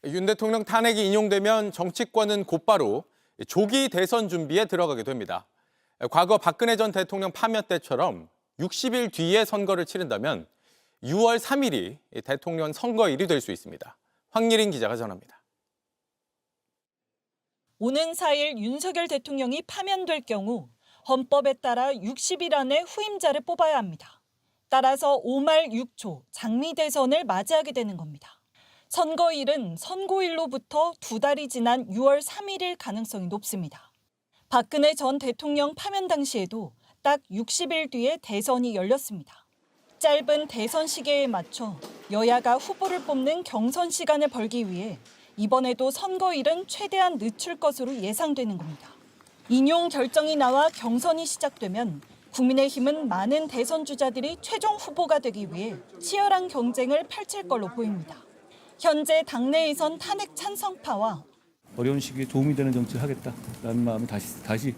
윤 대통령 탄핵이 인용되면 정치권은 곧바로 조기 대선 준비에 들어가게 됩니다. 과거 박근혜 전 대통령 파면 때처럼 60일 뒤에 선거를 치른다면 6월 3일이 대통령 선거일이 될 수 있습니다. 황예린 기자가 전합니다. 오는 4일 윤석열 대통령이 파면될 경우 헌법에 따라 60일 안에 후임자를 뽑아야 합니다. 따라서 5말 6초 장미 대선을 맞이하게 되는 겁니다. 선거일은 선고일로부터 2달이 지난 6월 3일일 가능성이 높습니다. 박근혜 전 대통령 파면 당시에도 딱 60일 뒤에 대선이 열렸습니다. 짧은 대선 시기에 맞춰 여야가 후보를 뽑는 경선 시간을 벌기 위해 이번에도 선거일은 최대한 늦출 것으로 예상되는 겁니다. 인용 결정이 나와 경선이 시작되면 국민의힘은 많은 대선 주자들이 최종 후보가 되기 위해 치열한 경쟁을 펼칠 걸로 보입니다. 현재 당내에선 탄핵 찬성파와 어려운 시기에 도움이 되는 정치를 하겠다라는 마음이 다시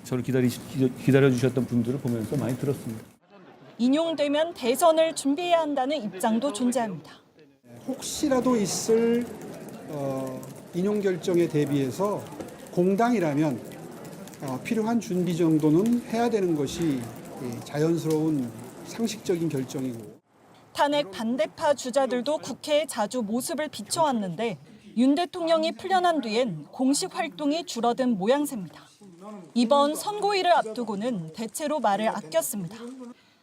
저를 기다려주셨던 분들을 보면서 많이 들었습니다. 인용되면 대선을 준비해야 한다는 입장도 존재합니다. 혹시라도 있을 인용 결정에 대비해서 공당이라면 필요한 준비 정도는 해야 되는 것이 자연스러운 상식적인 결정이고. 탄핵 반대파 주자들도 국회에 자주 모습을 비춰왔는데 윤 대통령이 풀려난 뒤엔 공식 활동이 줄어든 모양새입니다. 이번 선고일을 앞두고는 대체로 말을 아꼈습니다.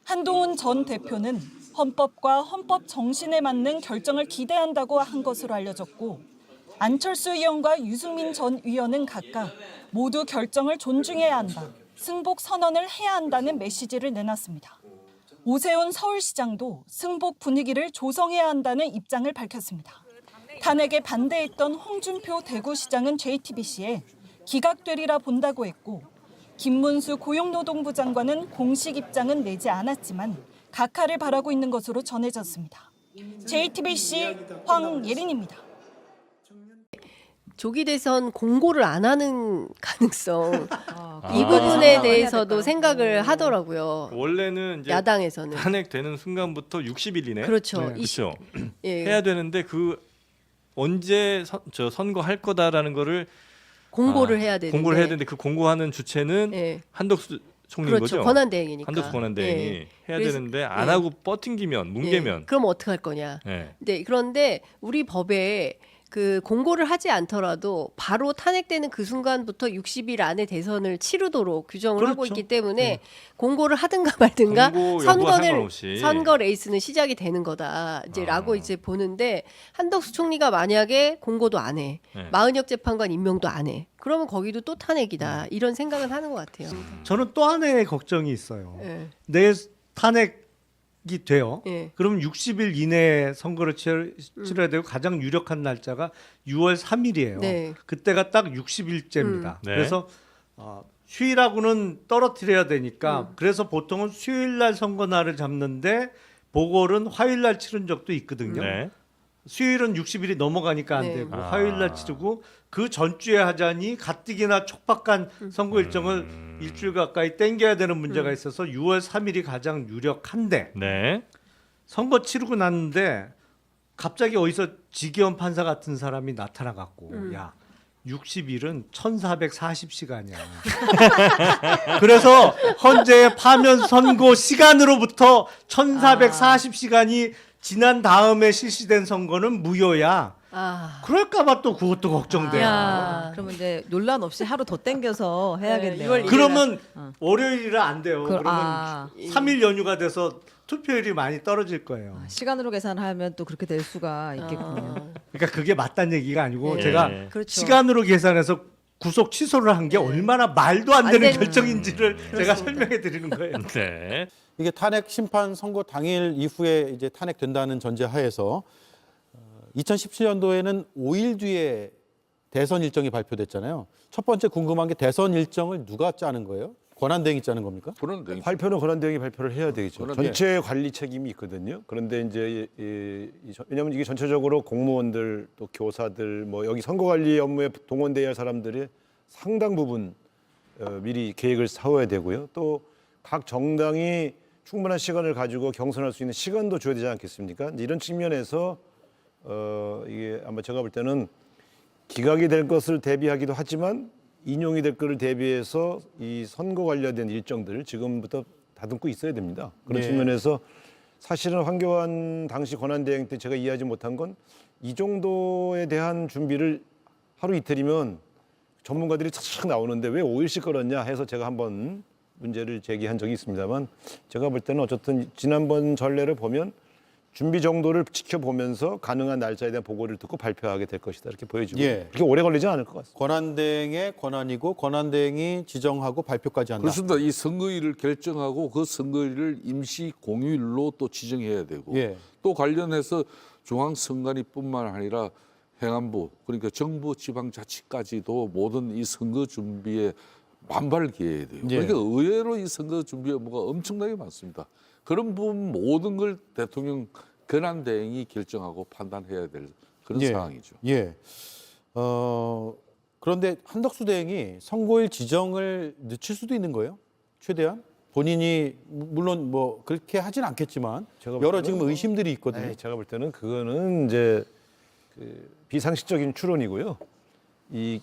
한동훈 전 대표는 헌법과 헌법 정신에 맞는 결정을 기대한다고 한 것으로 알려졌고 안철수 의원과 유승민 전 의원은 각각 모두 결정을 존중해야 한다, 승복 선언을 해야 한다는 메시지를 내놨습니다. 오세훈 서울시장도 승복 분위기를 조성해야 한다는 입장을 밝혔습니다. 탄핵에 반대했던 홍준표 대구시장은 JTBC에 기각되리라 본다고 했고 김문수 고용노동부 장관은 공식 입장은 내지 않았지만 각하를 바라고 있는 것으로 전해졌습니다. JTBC 황예린입니다. 조기 대선 공고를 안 하는 가능성 이 부분에 대해서도 생각을 하더라고요. 원래는 이제 야당에서는 탄핵되는 순간부터 60일이네. 그렇죠. 그렇죠. 예. 해야 되는데 그 언제 선거할 거다라는 거를 공고를 해야 되는데 공고를 해야 되는데 그 공고하는 주체는 예. 한덕수 총리인 그렇죠. 거죠. 권한대행이니까. 한덕수 권한대행이 예. 해야 그래서- 되는데 안 예. 하고 뻗팅기면 뭉개면 예. 그럼 어떡할 거냐. 예. 네, 그런데 우리 법에 그 공고를 하지 않더라도 바로 탄핵되는 그 순간부터 60일 안에 대선을 치르도록 규정을 하고 그렇죠. 있기 때문에 공고를 하든가 말든가 공고 여부와 상관없이. 선거 레이스는 시작이 되는 거다 이제라고 이제 보는데 한덕수 총리가 만약에 공고도 안 해, 네. 마은혁 재판관 임명도 안 해, 그러면 거기도 또 탄핵이다 이런 생각은 하는 것 같아요. 저는 또 하나의 걱정이 있어요. 예. 내 탄핵이 돼요. 예. 그럼 60일 이내에 선거를 치러야 되고 가장 유력한 날짜가 6월 3일이에요. 네. 그때가 딱 60일째입니다. 네. 그래서 휴일하고는 떨어뜨려야 되니까 그래서 보통은 수요일 날 선거 날을 잡는데 보궐은 화요일 날 치른 적도 있거든요. 네. 수요일은 60일이 넘어가니까 안 네. 되고 아. 화요일 날 치르고 그 전주에 하자니 가뜩이나 촉박한 선거 일정을 일주일 가까이 땡겨야 되는 문제가 있어서 6월 3일이 가장 유력한데 네. 선거 치르고 났는데 갑자기 어디서 지기현 판사 같은 사람이 나타나 갖고 야 60일은 1440시간이야. 그래서 현재 파면 선고 시간으로부터 1440시간이 지난 다음에 실시된 선거는 무효야. 아, 그럴까봐 또 그것도 걱정돼요. 야. 그러면 이제 논란 없이 하루 더 땡겨서 해야겠네요. 6월 1일 그러면 월요일이라 안 돼요. 그- 그러면 아. 3일 연휴가 돼서 투표율이 많이 떨어질 거예요. 시간으로 계산하면 또 그렇게 될 수가 있겠군요. 그러니까 그게 맞다는 얘기가 아니고 네. 제가 그렇죠. 시간으로 계산해서 구속 취소를 한 게 얼마나 말도 안 되는 되는- 결정인지를 제가 설명해 드리는 거예요. 네. 이게 탄핵 심판 선고 당일 이후에 이제 탄핵된다는 전제 하에서 2017년도에는 5일 뒤에 대선 일정이 발표됐잖아요. 첫 번째 궁금한 게 대선 일정을 누가 짜는 거예요? 권한대행이 짜는 겁니까? 발표는 권한대행이 발표를 해야 되겠죠. 권한대행. 전체 관리 책임이 있거든요. 그런데 이제 왜냐하면 이게 전체적으로 공무원들 또 교사들 뭐 여기 선거관리 업무에 동원돼야 할 사람들이 상당 부분 미리 계획을 세워야 되고요. 또 각 정당이 충분한 시간을 가지고 경선할 수 있는 시간도 줘야 되지 않겠습니까? 이런 측면에서 이게 아마 제가 볼 때는 기각이 될 것을 대비하기도 하지만 인용이 될 것을 대비해서 이 선거 관련된 일정들을 지금부터 다듬고 있어야 됩니다. 그런 네. 측면에서 사실은 황교안 당시 권한대행 때 제가 이해하지 못한 건 이 정도에 대한 준비를 하루 이틀이면 전문가들이 착착 나오는데 왜 5일씩 걸었냐 해서 제가 한번 문제를 제기한 적이 있습니다만 제가 볼 때는 어쨌든 지난번 전례를 보면 준비 정도를 지켜보면서 가능한 날짜에 대한 보고를 듣고 발표하게 될 것이다 이렇게 보여지고 예. 그렇게 오래 걸리지 않을 것 같습니다. 권한대행의 권한이고 권한대행이 지정하고 발표까지 한다. 그렇습니다. 이 선거일을 결정하고 그 선거일을 임시 공휴일로 또 지정해야 되고 예. 또 관련해서 중앙선관위뿐만 아니라 행안부 그러니까 정부 지방자치까지도 모든 이 선거 준비에 만발을 기해야 돼요. 예. 그러니까 의외로 이 선거 준비 업무가 엄청나게 많습니다. 그런 부분 모든 걸 대통령 권한대행이 결정하고 판단해야 될 그런 예. 상황이죠. 예. 그런데 한덕수 대행이 선거일 지정을 늦출 수도 있는 거예요? 최대한? 본인이 물론 뭐 그렇게 하진 않겠지만 제가 볼 여러 때는 지금 의심들이 있거든요. 제가 볼 때는 그거는 이제 그 비상식적인 추론이고요. 이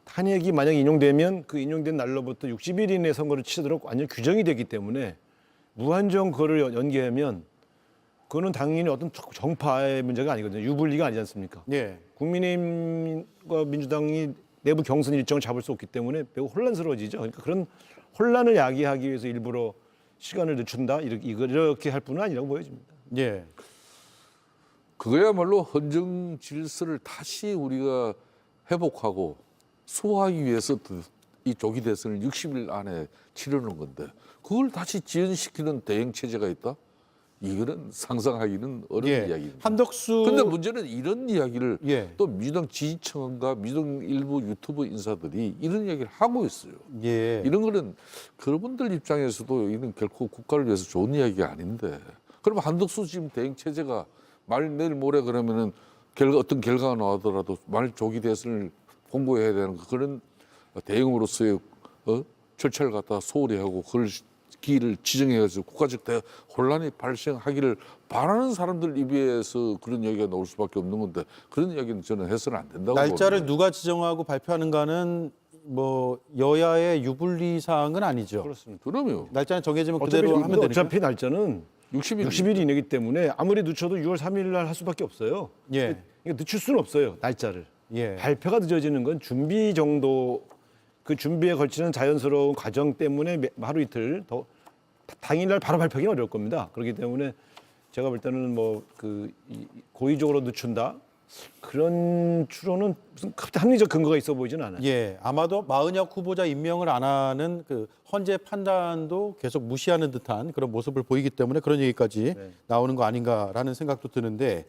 탄핵이 만약 인용되면 그 인용된 날로부터 60일 이내 선거를 치르도록 완전 규정이 되기 때문에 무한정 그거를 연기하면 그거는 당연히 어떤 정파의 문제가 아니거든요. 유불리가 아니지 않습니까? 예. 국민의힘과 민주당이 내부 경선 일정을 잡을 수 없기 때문에 매우 혼란스러워지죠. 그러니까 그런 혼란을 야기하기 위해서 일부러 시간을 늦춘다 이렇게 할 뿐은 아니라고 보여집니다. 예. 그거야말로 헌정 질서를 다시 우리가 회복하고 수호하기 위해서 이 조기 대선을 60일 안에 치르는 건데 그걸 다시 지연시키는 대행 체제가 있다? 이거는 상상하기는 어려운 예. 이야기입니다. 한덕수. 근데 문제는 이런 이야기를 예. 또 민주당 지지층과 민주당 일부 유튜브 인사들이 이런 이야기를 하고 있어요. 예. 이런 거는 그분들 입장에서도 이건 결코 국가를 위해서 좋은 이야기가 아닌데 그러면 한덕수 지금 대행 체제가 내일 모레 그러면은 어떤 결과가 나오더라도 만일 조기 대선을 공고해야 되는 그런 대응으로서의 절차를 갖다 소홀히 하고 그걸 기일을 지정해가지고 국가적 혼란이 발생하기를 바라는 사람들 입에서 그런 이야기가 나올 수밖에 없는 건데 그런 이야기는 저는 해서는 안 된다고 날짜를 봅니다. 누가 지정하고 발표하는가는 뭐 여야의 유불리 사항은 아니죠. 그렇습니다. 그럼요. 날짜는 정해지면 그대로 하면 되니까. 어차피 날짜는 60일 이내기 때문에 아무리 늦춰도 6월 3일 날 할 수밖에 없어요. 예. 이거 늦출 수는 없어요. 날짜를. 예. 발표가 늦어지는 건 준비 정도 그 준비에 걸치는 자연스러운 과정 때문에 하루 이틀 더 당일날 바로 발표하기는 어려울 겁니다. 그렇기 때문에 제가 볼 때는 뭐 그 고의적으로 늦춘다 그런 추론은 무슨 합리적 근거가 있어 보이지는 않아요. 예, 아마도 마은혁 후보자 임명을 안 하는 그 헌재 판단도 계속 무시하는 듯한 그런 모습을 보이기 때문에 그런 얘기까지 나오는 거 아닌가라는 생각도 드는데